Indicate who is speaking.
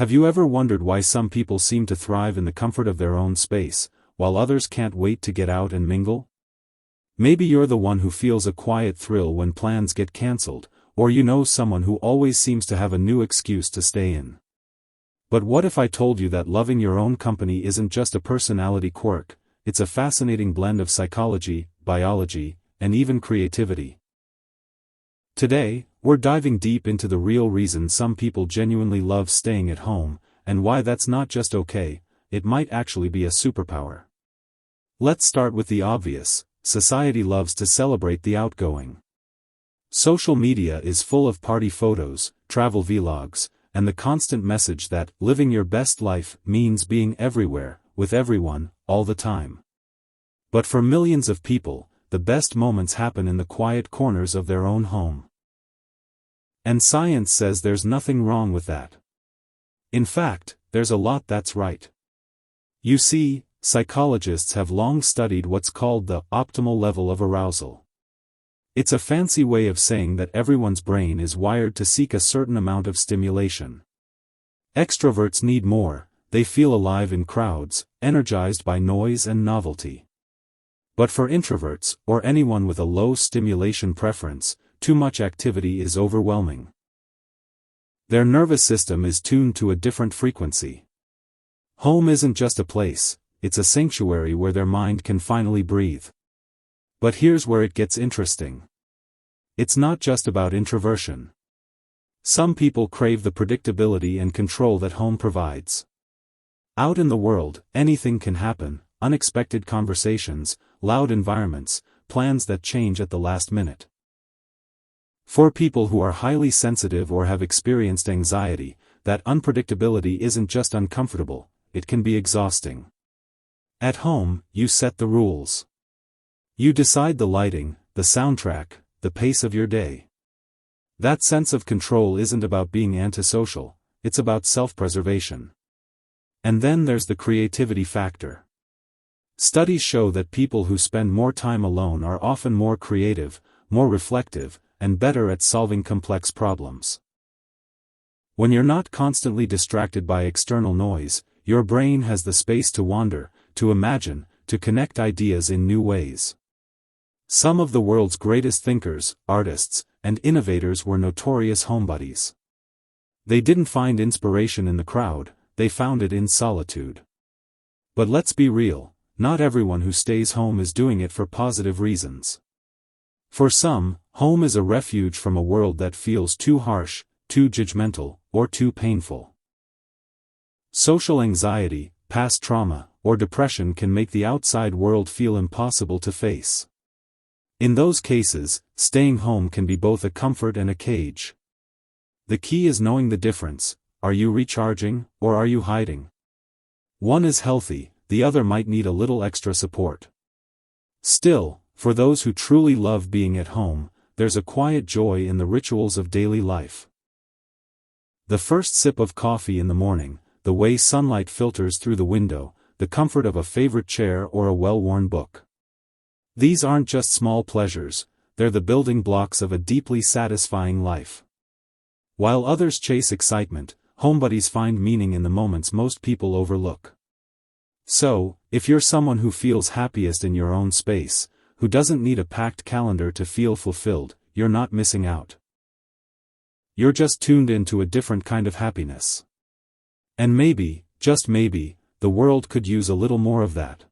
Speaker 1: Have you ever wondered why some people seem to thrive in the comfort of their own space, while others can't wait to get out and mingle? Maybe you're the one who feels a quiet thrill when plans get cancelled, or you know someone who always seems to have a new excuse to stay in. But what if I told you that loving your own company isn't just a personality quirk, it's a fascinating blend of psychology, biology, and even creativity? Today, we're diving deep into the real reason some people genuinely love staying at home, and why that's not just okay, it might actually be a superpower. Let's start with the obvious: society loves to celebrate the outgoing. Social media is full of party photos, travel vlogs, and the constant message that living your best life means being everywhere, with everyone, all the time. But for millions of people, the best moments happen in the quiet corners of their own home. And science says there's nothing wrong with that. In fact, there's a lot that's right. You see, psychologists have long studied what's called the optimal level of arousal. It's a fancy way of saying that everyone's brain is wired to seek a certain amount of stimulation. Extroverts need more, they feel alive in crowds, energized by noise and novelty. But for introverts, or anyone with a low stimulation preference, too much activity is overwhelming. Their nervous system is tuned to a different frequency. Home isn't just a place, it's a sanctuary where their mind can finally breathe. But here's where it gets interesting. It's not just about introversion. Some people crave the predictability and control that home provides. Out in the world, anything can happen: unexpected conversations, loud environments, plans that change at the last minute. For people who are highly sensitive or have experienced anxiety, that unpredictability isn't just uncomfortable, it can be exhausting. At home, you set the rules. You decide the lighting, the soundtrack, the pace of your day. That sense of control isn't about being antisocial, it's about self-preservation. And then there's the creativity factor. Studies show that people who spend more time alone are often more creative, more reflective, and better at solving complex problems. When you're not constantly distracted by external noise, your brain has the space to wander, to imagine, to connect ideas in new ways. Some of the world's greatest thinkers, artists, and innovators were notorious homebodies. They didn't find inspiration in the crowd, they found it in solitude. But let's be real, not everyone who stays home is doing it for positive reasons. For some, home is a refuge from a world that feels too harsh, too judgmental, or too painful. Social anxiety, past trauma, or depression can make the outside world feel impossible to face. In those cases, staying home can be both a comfort and a cage. The key is knowing the difference: are you recharging, or are you hiding? One is healthy, the other might need a little extra support. Still, for those who truly love being at home, there's a quiet joy in the rituals of daily life. The first sip of coffee in the morning, the way sunlight filters through the window, the comfort of a favorite chair or a well-worn book. These aren't just small pleasures, they're the building blocks of a deeply satisfying life. While others chase excitement, homebodies find meaning in the moments most people overlook. So, if you're someone who feels happiest in your own space, who doesn't need a packed calendar to feel fulfilled, you're not missing out. You're just tuned into a different kind of happiness. And maybe, just maybe, the world could use a little more of that.